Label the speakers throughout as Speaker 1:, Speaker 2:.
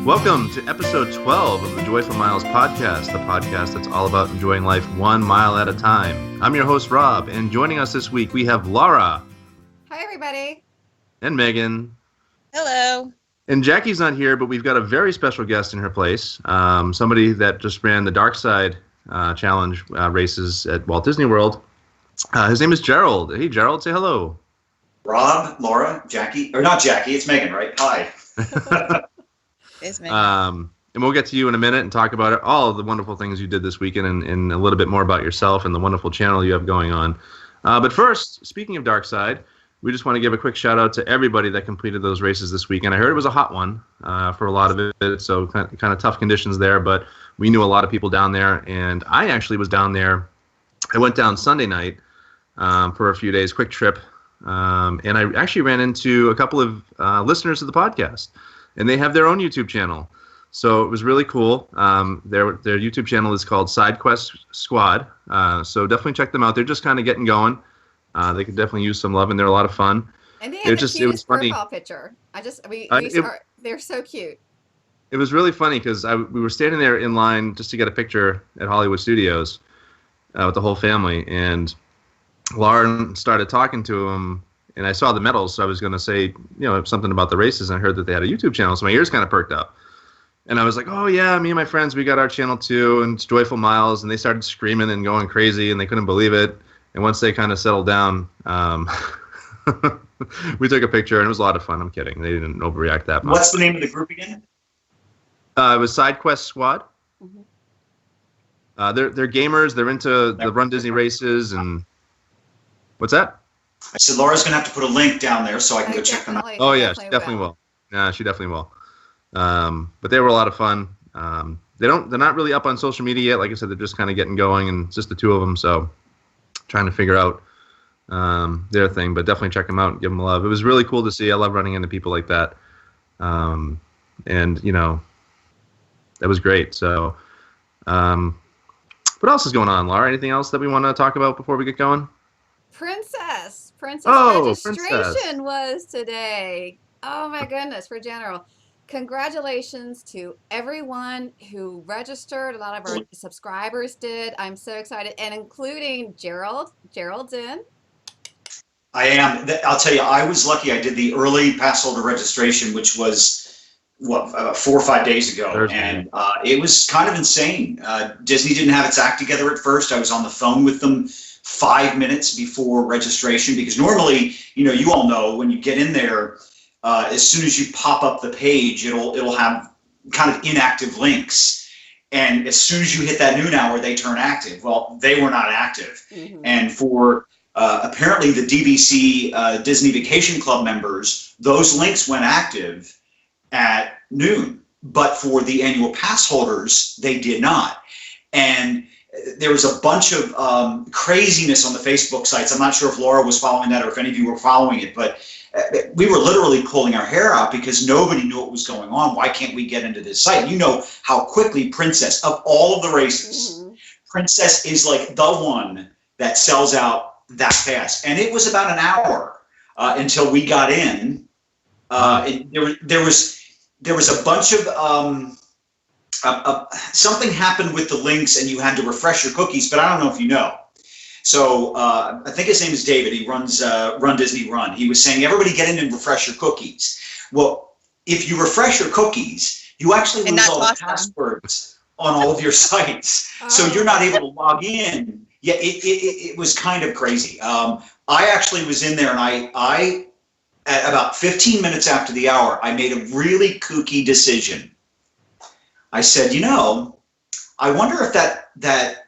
Speaker 1: Welcome to episode 12 of the Joyful Miles podcast, the podcast that's all about enjoying life 1 mile at a time. I'm your host, Rob, and joining us this week, we have Laura.
Speaker 2: Hi, everybody.
Speaker 1: And Megan.
Speaker 3: Hello.
Speaker 1: And Jackie's not here, but we've got a very special guest in her place, somebody that just ran the Dark Side Challenge races at Walt Disney World. His name is Gerald. Hey, Gerald, say hello.
Speaker 4: Rob, Laura, Jackie, or not Jackie, it's Megan, right? Hi.
Speaker 1: And we'll get to you in a minute and talk about all of the wonderful things you did this weekend and a little bit more about yourself and the wonderful channel you have going on. But first, speaking of Dark Side, we just want to give a quick shout out to everybody that completed those races this weekend. I heard it was a hot one for a lot of it, so kind of tough conditions there, but we knew a lot of people down there, and I actually was down there. I went down Sunday night for a few days, quick trip, and I actually ran into a couple of listeners of the podcast. And they have their own YouTube channel. So it was really cool. Their YouTube channel is called Side Quest Squad. So definitely check them out. They're just kind of getting going. They could definitely use some love, and they're a lot of fun.
Speaker 2: And they have the cutest profile picture. They're so cute.
Speaker 1: It was really funny because we were standing there in line just to get a picture at Hollywood Studios with the whole family. And Lauren started talking to him. And I saw the medals, so I was going to say, something about the races, and I heard that they had a YouTube channel, so my ears kind of perked up. And I was like, oh, yeah, me and my friends, we got our channel too, and it's Joyful Miles, and they started screaming and going crazy, and they couldn't believe it. And once they kind of settled down, we took a picture, and it was a lot of fun. I'm kidding. They didn't overreact that much.
Speaker 4: What's the name of the group again?
Speaker 1: It was Side Quest Squad.
Speaker 2: Mm-hmm.
Speaker 1: They're gamers. They're into the Run Disney races, and what's that?
Speaker 4: I said Laura's going to have to put a link down there so I can go check them out.
Speaker 1: Oh, yeah, she definitely will. Yeah, she definitely will. But they were a lot of fun. They're not really up on social media yet. Like I said, they're just kind of getting going, and it's just the two of them, so trying to figure out their thing. But definitely check them out and give them love. It was really cool to see. I love running into people like that. And, that was great. So what else is going on, Laura? Anything else that we want to talk about before we get going?
Speaker 2: Princess registration
Speaker 1: Princess.
Speaker 2: was today. Oh my goodness, for General. Congratulations to everyone who registered. A lot of our subscribers did. I'm so excited, and including Gerald. Gerald's in.
Speaker 4: I am. I'll tell you, I was lucky. I did the early pass holder registration, which was, about 4 or 5 days ago. Thursday. And it was kind of insane. Disney didn't have its act together at first. I was on the phone with them 5 minutes before registration, because normally, you all know when you get in there, as soon as you pop up the page, it'll have kind of inactive links, and as soon as you hit that noon hour, they turn active. Well, they were not active, and for apparently the DVC Disney Vacation Club members, those links went active at noon, but for the annual pass holders, they did not. And there was a bunch of craziness on the Facebook sites. I'm not sure if Laura was following that or if any of you were following it, but we were literally pulling our hair out because nobody knew what was going on. Why can't we get into this site? You know how quickly Princess, of all of the races, Princess is like the one that sells out that fast. And it was about an hour until we got in. There was a bunch of something happened with the links, and you had to refresh your cookies, but I don't know if you know. So I think his name is David. He runs Run Disney Run. He was saying, everybody get in and refresh your cookies. Well, if you refresh your cookies, you actually lose all the passwords on all of your sites. So you're not able to log in. Yeah, it was kind of crazy. I actually was in there, and I at about 15 minutes after the hour, I made a really kooky decision. I said, I wonder if that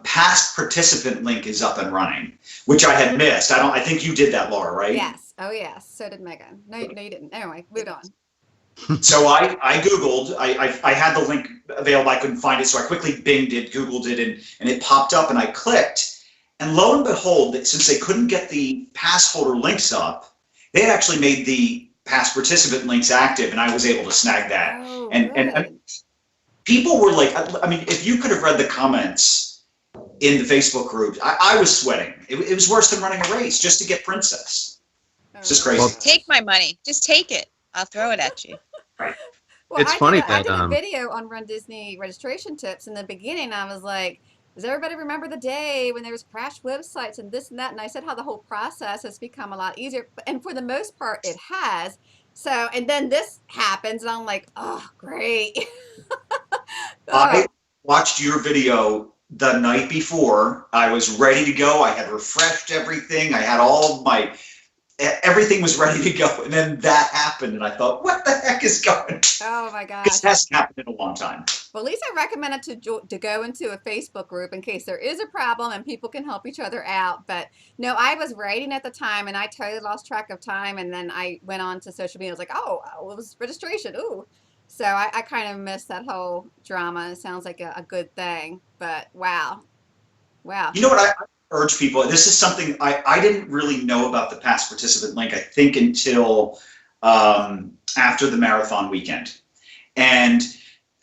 Speaker 4: past participant link is up and running, which I had missed. I think you did that, Laura, right?
Speaker 2: Yes. Oh, yes. So did Megan. No, you didn't. Anyway, moved on.
Speaker 4: So I Googled. I had the link available. I couldn't find it, so I quickly Binged it, Googled it, and it popped up, and I clicked. And lo and behold, since they couldn't get the pass holder links up, they had actually made the past participant links active, and I was able to snag that.
Speaker 2: Oh,
Speaker 4: and people were like, if you could have read the comments in the Facebook group, I was sweating. It was worse than running a race just to get Princess. It's just crazy.
Speaker 3: Take my money. Just take it. I'll throw it at you.
Speaker 4: Right.
Speaker 2: Well,
Speaker 1: It's funny
Speaker 2: I
Speaker 1: that
Speaker 2: did a video on Run Disney registration tips. In the beginning, I was like, does everybody remember the day when there was crashed websites and this and that? And I said how the whole process has become a lot easier. And for the most part, it has. So, and then this happens, and I'm like, oh, great.
Speaker 4: I
Speaker 2: Oh,
Speaker 4: watched your video the night before. I was ready to go. I had refreshed everything. I had all my everything was ready to go, and then that happened, and I thought, what the heck is going on?
Speaker 2: oh my
Speaker 4: This
Speaker 2: gosh.
Speaker 4: hasn't happened in a long time.
Speaker 2: Well, at least I recommend it to go into a Facebook group in case there is a problem and people can help each other out. But no, I was writing at the time and I totally lost track of time. And then I went on to social media. I was like, oh, it was registration. Ooh. So I kind of missed that whole drama. It sounds like a good thing. But wow. Wow.
Speaker 4: You know what I urge people, this is something I didn't really know about the past participant link, I think, until after the marathon weekend. And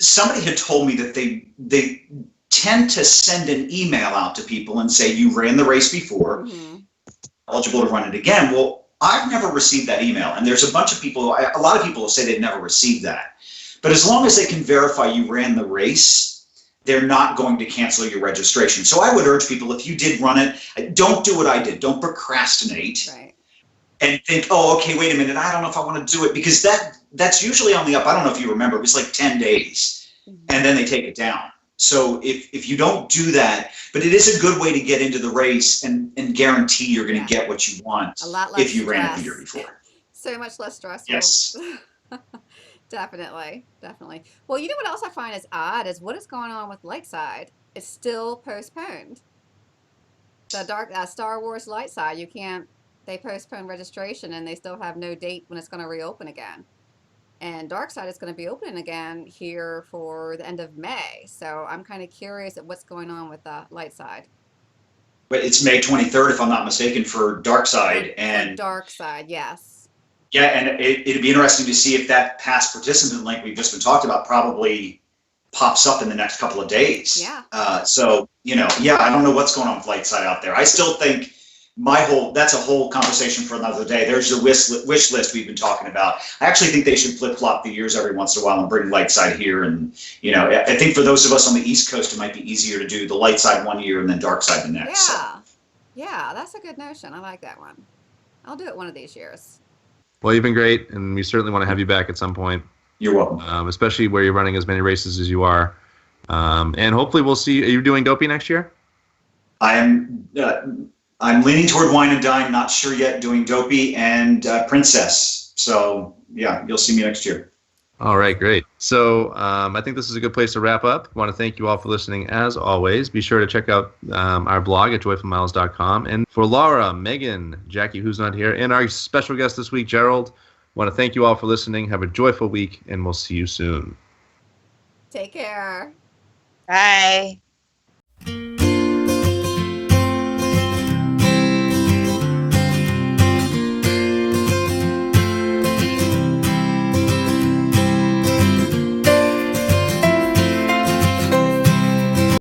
Speaker 4: somebody had told me that they tend to send an email out to people and say, you ran the race before, eligible to run it again. Well, I've never received that email. And there's a bunch of people, a lot of people will say they've never received that. But as long as they can verify you ran the race, they're not going to cancel your registration. So I would urge people, if you did run it, don't do what I did. Don't procrastinate.
Speaker 2: Right.
Speaker 4: And think, oh, okay, wait a minute, I don't know if I want to do it, because that's usually on the up. I don't know if you remember, it was like 10 days, and then they take it down. So if you don't do that, but it is a good way to get into the race and guarantee you're going to get what you want
Speaker 2: a lot less
Speaker 4: if you ran it the
Speaker 2: stress.
Speaker 4: year before.
Speaker 2: So much less stressful.
Speaker 4: Yes.
Speaker 2: Definitely, definitely. Well, you know what else I find is odd is what is going on with Lightside. It's still postponed. The Star Wars Lightside, you can't. They postponed registration and they still have no date when it's going to reopen again. And Darkside is going to be opening again here for the end of May. So I'm kind of curious at what's going on with the Lightside.
Speaker 4: But it's May 23rd, if I'm not mistaken, for Darkside. And
Speaker 2: Darkside, yes.
Speaker 4: yeah, and it'd be interesting to see if that past participant link we've just been talked about probably pops up in the next couple of days.
Speaker 2: Yeah.
Speaker 4: So, I don't know what's going on with Lightside out there. I still think that's a whole conversation for another day. There's the wish list we've been talking about. I actually think they should flip-flop the years every once in a while and bring Lightside here. And, I think for those of us on the East Coast, it might be easier to do the Lightside one year and then Darkside the next.
Speaker 2: Yeah. So. Yeah, that's a good notion. I like that one. I'll do it one of these years.
Speaker 1: Well, you've been great, and we certainly want to have you back at some point.
Speaker 4: You're welcome.
Speaker 1: Especially where you're running as many races as you are. And hopefully we'll see. Are you doing Dopey next year?
Speaker 4: I'm leaning toward Wine and Dine, not sure yet, doing Dopey and Princess. So, yeah, you'll see me next year.
Speaker 1: All right, great. So I think this is a good place to wrap up. I want to thank you all for listening. As always, be sure to check out our blog at joyfulmiles.com. And for Laura, Megan, Jackie, who's not here, and our special guest this week, Gerald, I want to thank you all for listening. Have a joyful week, and we'll see you soon.
Speaker 2: Take care.
Speaker 3: Bye.